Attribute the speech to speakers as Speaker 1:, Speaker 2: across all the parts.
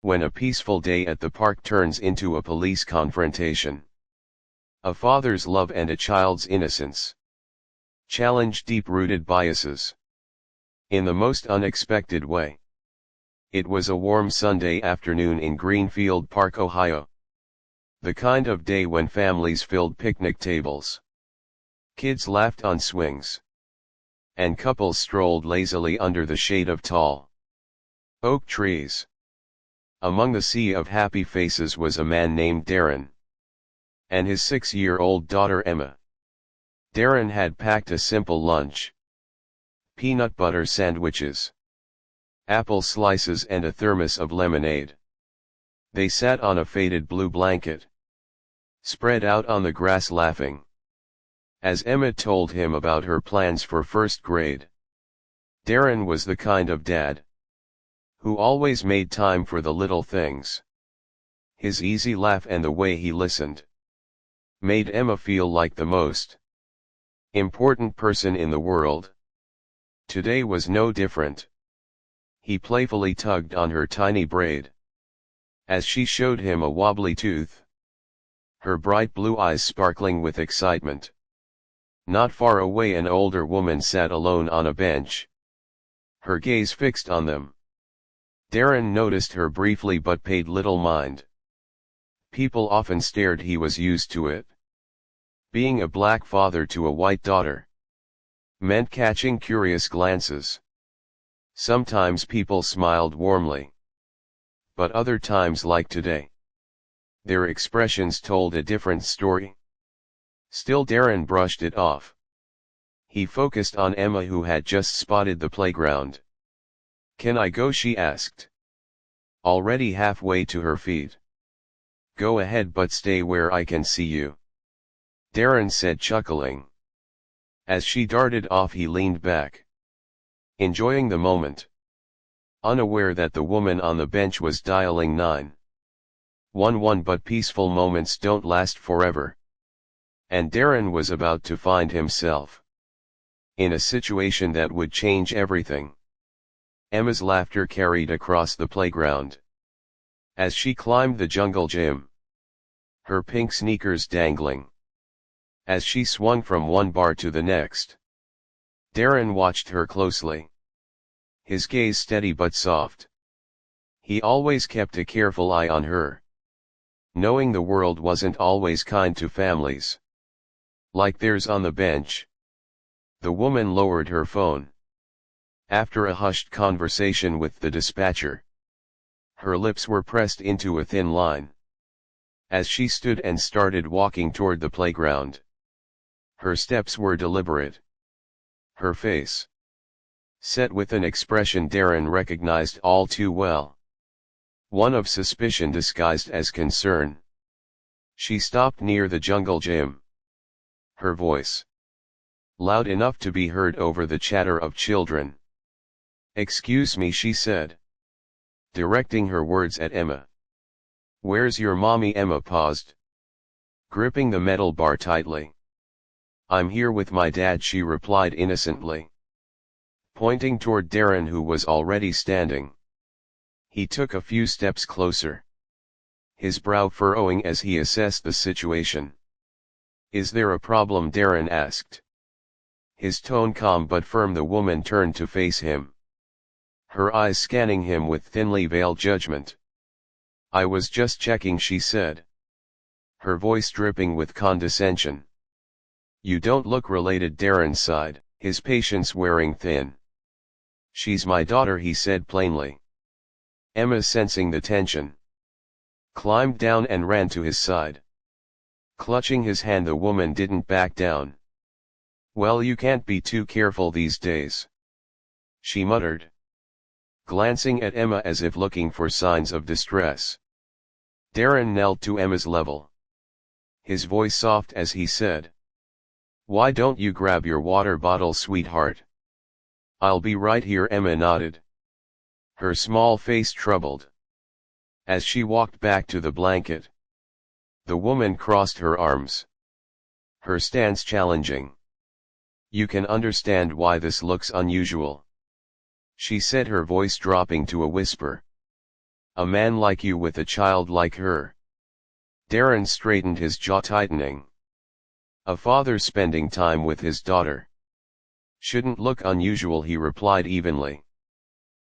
Speaker 1: When a peaceful day at the park turns into a police confrontation. A father's love and a child's innocence challenge deep-rooted biases in the most unexpected way. It was a warm Sunday afternoon in Greenfield Park, Ohio. The kind of day when families filled picnic tables, kids laughed on swings, and couples strolled lazily under the shade of tall oak trees. Among the sea of happy faces was a man named Darren and his 6-year-old daughter Emma. Darren had packed a simple lunch: peanut butter sandwiches, apple slices and a thermos of lemonade. They sat on a faded blue blanket, spread out on the grass laughing, as Emma told him about her plans for first grade. Darren was the kind of dad who always made time for the little things. His easy laugh and the way he listened made Emma feel like the most important person in the world. Today was no different. He playfully tugged on her tiny braid as she showed him a wobbly tooth, her bright blue eyes sparkling with excitement. Not far away an older woman sat alone on a bench, her gaze fixed on them. Darren noticed her briefly but paid little mind. People often stared, he was used to it. Being a black father to a white daughter meant catching curious glances. Sometimes people smiled warmly, but other times, like today, their expressions told a different story. Still, Darren brushed it off. He focused on Emma, who had just spotted the playground. "Can I go?" she asked, already halfway to her feet. "Go ahead, but stay where I can see you," Darren said, chuckling. As she darted off, he leaned back, enjoying the moment, unaware that the woman on the bench was dialing 911. But peaceful moments don't last forever, and Darren was about to find himself in a situation that would change everything. Emma's laughter carried across the playground as she climbed the jungle gym, her pink sneakers dangling as she swung from one bar to the next. Darren watched her closely, his gaze steady but soft. He always kept a careful eye on her, knowing the world wasn't always kind to families like theirs on the bench. The woman lowered her phone after a hushed conversation with the dispatcher. Her lips were pressed into a thin line as she stood and started walking toward the playground. Her steps were deliberate, her face set with an expression Darren recognized all too well, one of suspicion disguised as concern. She stopped near the jungle gym, her voice loud enough to be heard over the chatter of children. "Excuse me," she said, directing her words at Emma. "Where's your mommy?" Emma paused, gripping the metal bar tightly. "I'm here with my dad," she replied innocently, pointing toward Darren, who was already standing. He took a few steps closer, his brow furrowing as he assessed the situation. "Is there a problem?" Darren asked, his tone calm but firm. The woman turned to face him, her eyes scanning him with thinly veiled judgment. "I was just checking," she said, her voice dripping with condescension. "You don't look related." Darren sighed, his patience wearing thin. "She's my daughter," he said plainly. Emma, sensing the tension, climbed down and ran to his side. Clutching his hand, the woman didn't back down. "Well, you can't be too careful these days," she muttered, glancing at Emma as if looking for signs of distress. Darren knelt to Emma's level, his voice soft as he said, "Why don't you grab your water bottle, sweetheart?" "I'll be right here." Emma nodded, her small face troubled. As she walked back to the blanket, the woman crossed her arms, her stance challenging. "You can understand why this looks unusual," she said, her voice dropping to a whisper. A man like you with a child like her. Darren straightened his jaw, tightening. A father spending time with his daughter. Shouldn't look unusual, he replied evenly,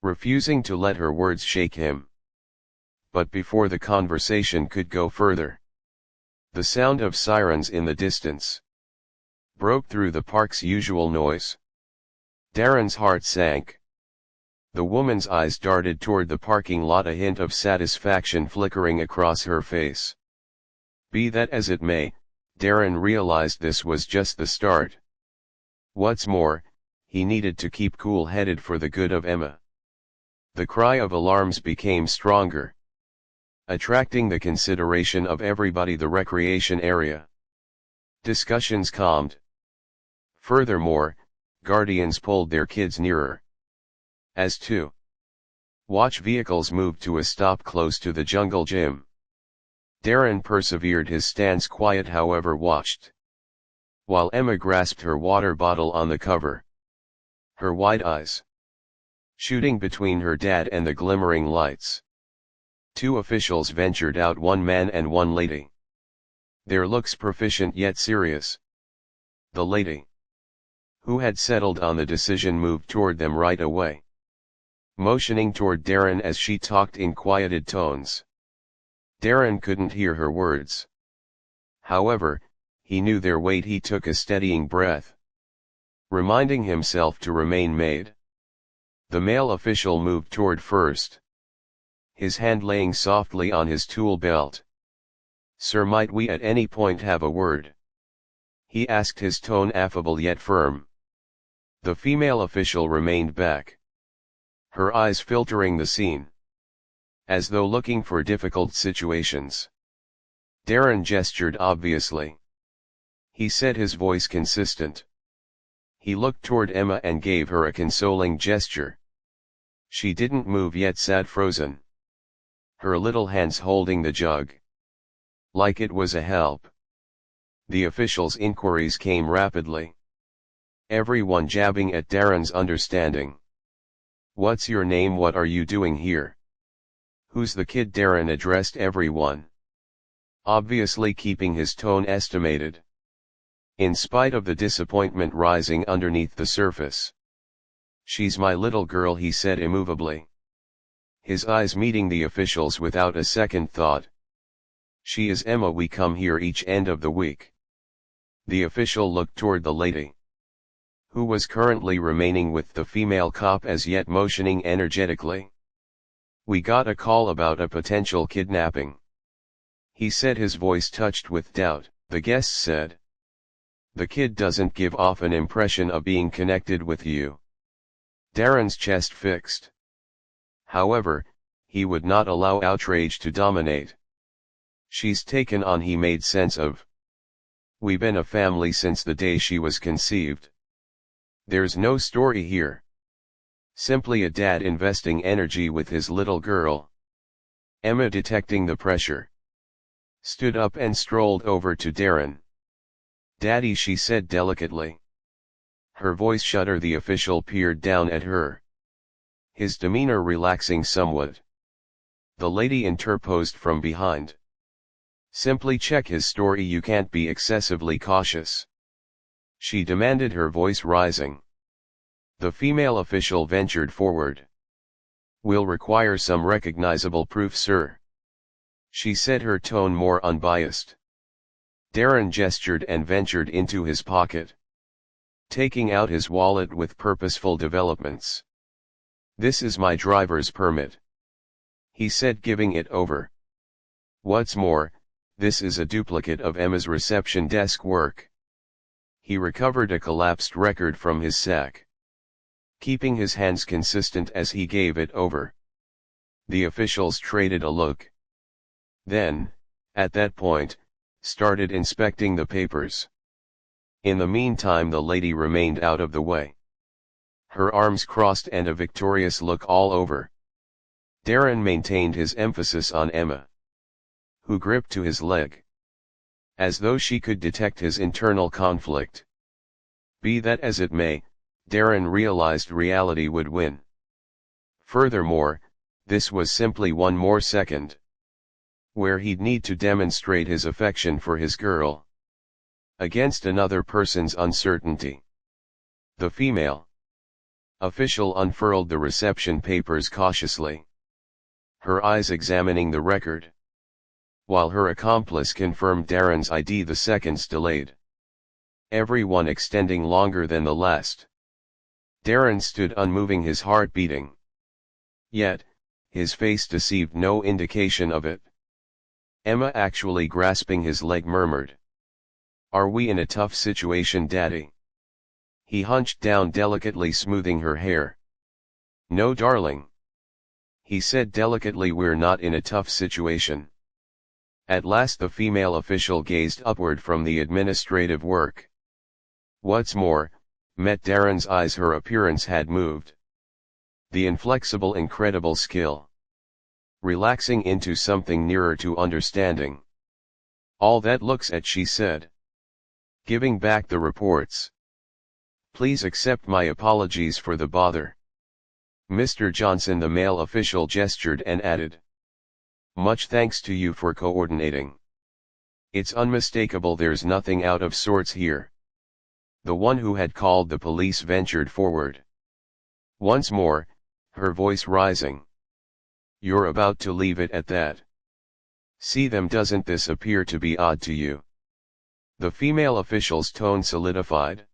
Speaker 1: refusing to let her words shake him. But before the conversation could go further, the sound of sirens in the distance broke through the park's usual noise. Darren's heart sank. The woman's eyes darted toward the parking lot, a hint of satisfaction flickering across her face. Be that as it may, Darren realized this was just the start. What's more, he needed to keep cool-headed for the good of Emma. The cry of alarms became stronger, attracting the consideration of everybody. The recreation area discussions calmed. Furthermore, guardians pulled their kids nearer. As two watch vehicles moved to a stop close to the jungle gym. Darren persevered his stance, quiet however watched, while Emma grasped her water bottle on the cover, her wide eyes shooting between her dad and the glimmering lights. Two officials ventured out, one man and one lady. Their looks proficient yet serious. The lady, who had settled on the decision, moved toward them right away, motioning toward Darren as she talked in quieted tones. Darren couldn't hear her words. However, he knew their weight. He took a steadying breath, reminding himself to remain made. The male official moved toward first, his hand laying softly on his tool belt. Sir, might we at any point have a word? He asked, his tone affable yet firm. The female official remained back, her eyes filtering the scene, as though looking for difficult situations. Darren gestured obviously. He said, his voice consistent. He looked toward Emma and gave her a consoling gesture. She didn't move yet, sat frozen, her little hands holding the jug, like it was a help. The official's inquiries came rapidly, everyone jabbing at Darren's understanding. What's your name? What are you doing here? Who's the kid? Darren addressed everyone, obviously keeping his tone estimated, in spite of the disappointment rising underneath the surface. She's my little girl, he said immovably, his eyes meeting the official's without a second thought. She is Emma. We come here each end of the week. The official looked toward the lady, who was currently remaining with the female cop, as yet motioning energetically. We got a call about a potential kidnapping, he said, his voice touched with doubt. The guest said, the kid doesn't give off an impression of being connected with you. Darren's chest fixed. However, he would not allow outrage to dominate. She's taken on, he made sense of. We've been a family since the day she was conceived. There's no story here. Simply a dad investing energy with his little girl. Emma, detecting the pressure, stood up and strolled over to Darren. Daddy, she said delicately, her voice shudder. The official peered down at her, his demeanor relaxing somewhat. The lady interposed from behind. Simply check his story, you can't be excessively cautious, she demanded, her voice rising. The female official ventured forward. We'll require some recognizable proof, sir, she said, her tone more unbiased. Darren gestured and ventured into his pocket, taking out his wallet with purposeful developments. This is my driver's permit, he said, giving it over. What's more, this is a duplicate of Emma's reception desk work. He recovered a collapsed record from his sack, keeping his hands consistent as he gave it over. The officials traded a look. Then, at that point, started inspecting the papers. In the meantime, the lady remained out of the way, her arms crossed and a victorious look all over. Darren maintained his emphasis on Emma, who gripped to his leg, as though she could detect his internal conflict. Be that as it may, Darren realized reality would win. Furthermore, This was simply one more second where he'd need to demonstrate his affection for his girl against another person's uncertainty. The female official unfurled the reception papers cautiously, her eyes examining the record, while her accomplice confirmed Darren's ID. The seconds delayed, everyone extending longer than the last. Darren stood unmoving, his heart beating. Yet, his face deceived no indication of it. Emma, actually grasping his leg, murmured, "Are we in a tough situation, Daddy?" He hunched down, delicately smoothing her hair. "No, darling," he said delicately, "we're not in a tough situation." At last the female official gazed upward from the administrative work. What's more, met Darren's eyes, her appearance had moved. The inflexible, incredible skill, relaxing into something nearer to understanding. "All that looks at," she said, giving back the reports. "Please accept my apologies for the bother, Mr. Johnson." The male official gestured and added, "Much thanks to you for coordinating. It's unmistakable there's nothing out of sorts here." The one who had called the police ventured forward once more, her voice rising. "You're about to leave it at that? See them, doesn't this appear to be odd to you?" The female official's tone solidified.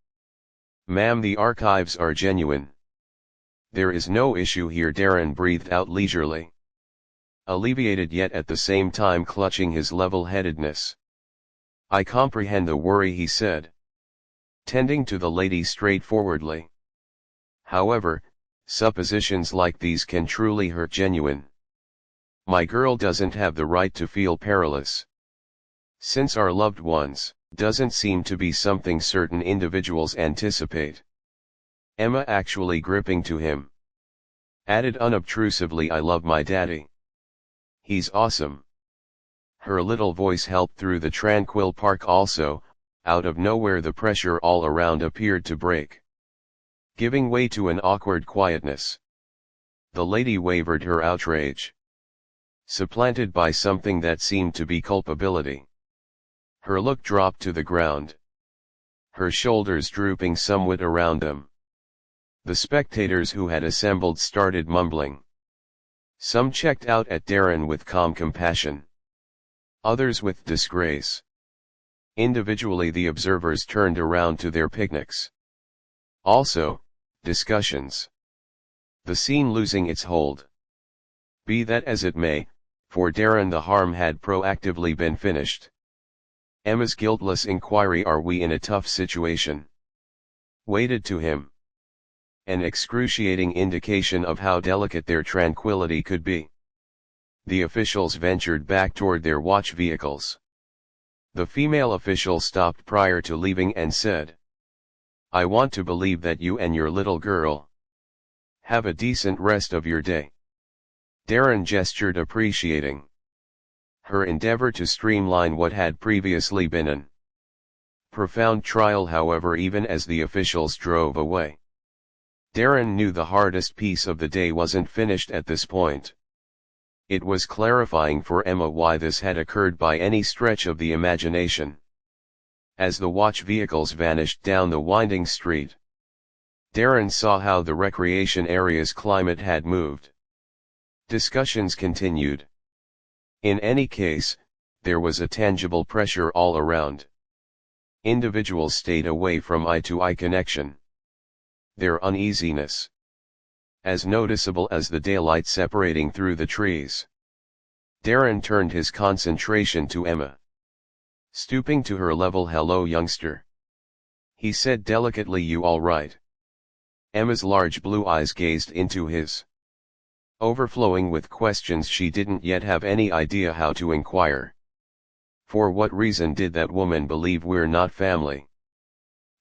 Speaker 1: "Ma'am, the archives are genuine. There is no issue here." Darren breathed out leisurely, alleviated yet at the same time clutching his level-headedness. "I comprehend the worry," he said, tending to the lady straightforwardly. "However, suppositions like these can truly hurt genuine. My girl doesn't have the right to feel perilous. Since our loved ones doesn't seem to be something certain individuals anticipate." Emma, actually gripping to him, added unobtrusively, "I love my daddy. He's awesome." Her little voice helped through the tranquil park. Also, out of nowhere the pressure all around appeared to break, giving way to an awkward quietness. The lady wavered, her outrage supplanted by something that seemed to be culpability. Her look dropped to the ground, her shoulders drooping somewhat around them. The spectators who had assembled started mumbling. Some checked out at Darren with calm compassion, others with disgrace. Individually the observers turned around to their picnics. Also, discussions. The scene losing its hold. Be that as it may, for Darren the harm had proactively been finished. Emma's guiltless inquiry, "Are we in a tough situation?" weighted to him. An excruciating indication of how delicate their tranquility could be. The officials ventured back toward their watch vehicles. The female official stopped prior to leaving and said, "I want to believe that you and your little girl have a decent rest of your day." Darren gestured, appreciating her endeavor to streamline what had previously been an profound trial. However, even as the officials drove away, Darren knew the hardest piece of the day wasn't finished at this point. It was clarifying for Emma why this had occurred by any stretch of the imagination. As the watch vehicles vanished down the winding street, Darren saw how the recreation area's climate had moved. Discussions continued. In any case, there was a tangible pressure all around. Individuals stayed away from eye-to-eye connection. Their uneasiness as noticeable as the daylight separating through the trees. Darren turned his concentration to Emma. Stooping to her level, "Hello, youngster," he said delicately, "you all right?" Emma's large blue eyes gazed into his, overflowing with questions she didn't yet have any idea how to inquire. "For what reason did that woman believe we're not family?"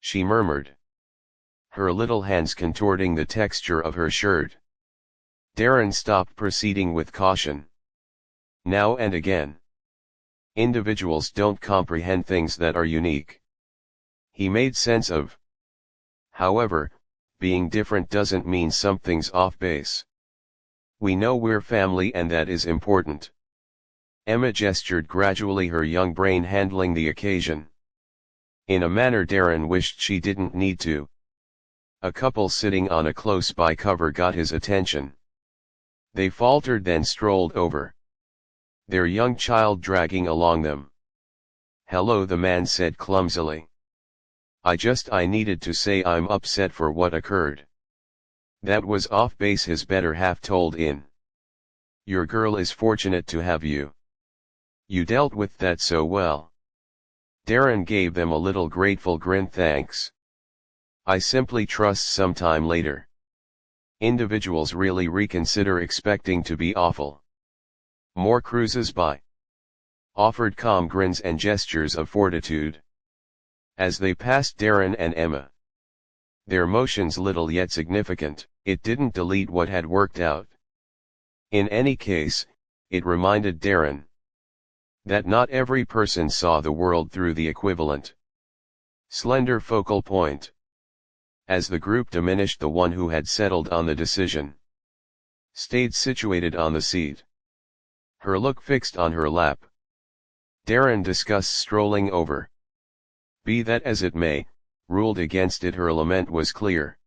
Speaker 1: she murmured, her little hands contorting the texture of her shirt. Darren stopped, proceeding with caution. "Now and again, individuals don't comprehend things that are unique." He made sense of. "However, being different doesn't mean something's off base. We know we're family and that is important. Emma gestured gradually, her young brain handling the occasion. In a manner Darren wished she didn't need to. A couple sitting on a close-by cover got his attention. They faltered, then strolled over, their young child dragging along them. "Hello," the man said clumsily. I needed to say I'm upset for what occurred." That was off base, his better half told in. "Your girl is fortunate to have you. You dealt with that so well." Darren gave them a little grateful grin. "Thanks. I simply trust sometime later individuals really reconsider expecting to be awful. More cruises by." Offered calm grins and gestures of fortitude. As they passed Darren and Emma, their motions little yet significant, it didn't delete what had worked out. In any case, it reminded Darren that not every person saw the world through the equivalent slender focal point. As the group diminished, the one who had settled on the decision stayed situated on the seat, her look fixed on her lap. Darren discussed strolling over. Be that as it may, ruled against it, her lament was clear.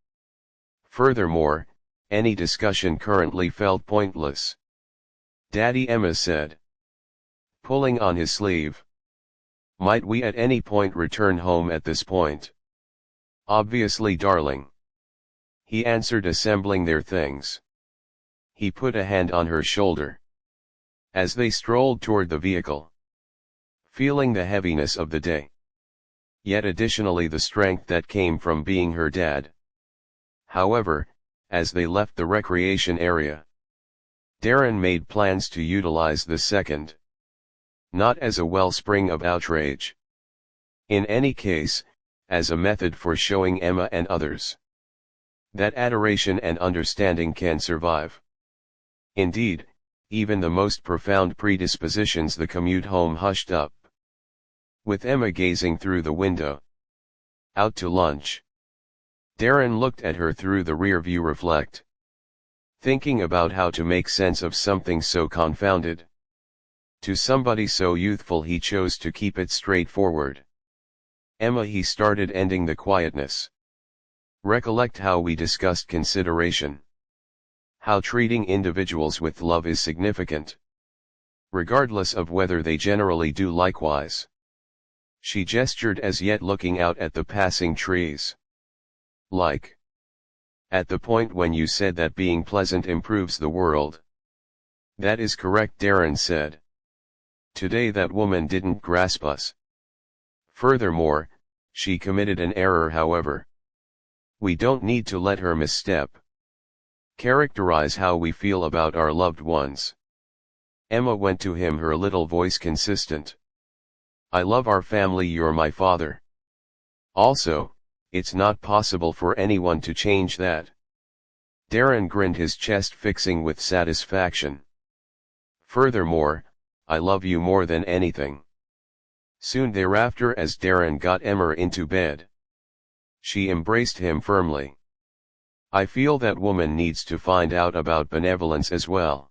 Speaker 1: Furthermore, any discussion currently felt pointless. "Daddy," Emma said, pulling on his sleeve. "Might we at any point return home at this point?" "Obviously, darling," he answered, assembling their things. He put a hand on her shoulder. As they strolled toward the vehicle, feeling the heaviness of the day, yet additionally the strength that came from being her dad. However, as they left the recreation area, Darren made plans to utilize the second, not as a wellspring of outrage. In any case, as a method for showing Emma and others that adoration and understanding can survive. Indeed, even the most profound predispositions, the commute home hushed up, with Emma gazing through the window. Out to lunch. Darren looked at her through the rear-view reflect, thinking about how to make sense of something so confounded. To somebody so youthful, he chose to keep it straightforward. "Emma," he started, ending the quietness. "Recollect how we discussed consideration. How treating individuals with love is significant, regardless of whether they generally do likewise." She gestured, as yet looking out at the passing trees. "Like at the point when you said that being pleasant improves the world." "That is correct," Darren said. "Today that woman didn't grasp us. Furthermore, she committed an error, however. We don't need to let her misstep. Characterize how we feel about our loved ones." Emma went to him, her little voice consistent. "I love our family, you're my father. Also, it's not possible for anyone to change that." Darren grinned, his chest fixing with satisfaction. "Furthermore, I love you more than anything." Soon thereafter, as Darren got Emma into bed, she embraced him firmly. "I feel that woman needs to find out about benevolence as well,"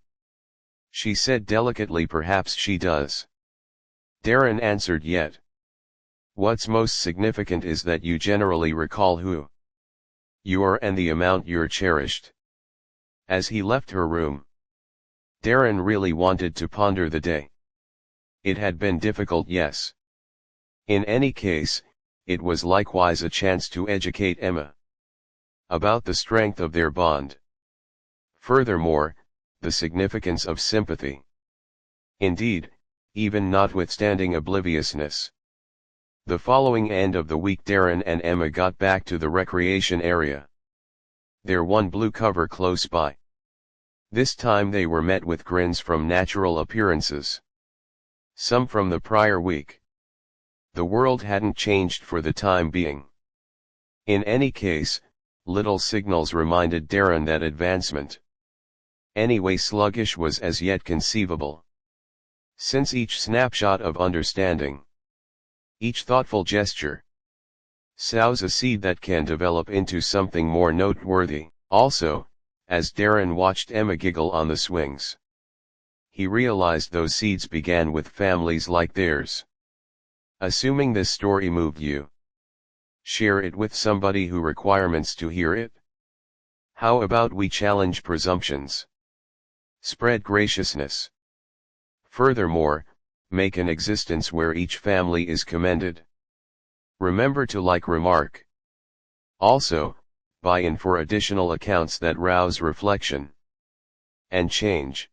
Speaker 1: she said delicately. "Perhaps she does." Darren answered, "Yet what's most significant is that you generally recall who you are and the amount you're cherished." As he left her room, Darren really wanted to ponder the day. It had been difficult, yes. In any case, it was likewise a chance to educate Emma about the strength of their bond. Furthermore, the significance of sympathy. Indeed, even notwithstanding obliviousness. The following end of the week, Darren and Emma got back to the recreation area. Their one blue cover close by. This time they were met with grins from natural appearances, some from the prior week. The world hadn't changed for the time being. In any case, little signals reminded Darren that advancement, anyway sluggish, was as yet conceivable. Since each snapshot of understanding, each thoughtful gesture, sows a seed that can develop into something more noteworthy. Also, as Darren watched Emma giggle on the swings. He realized those seeds began with families like theirs. Assuming this story moved you, share it with somebody who requirements to hear it. How about we challenge presumptions? Spread graciousness. Furthermore, make an existence where each family is commended. Remember to like remark. Also, buy in for additional accounts that rouse reflection and change.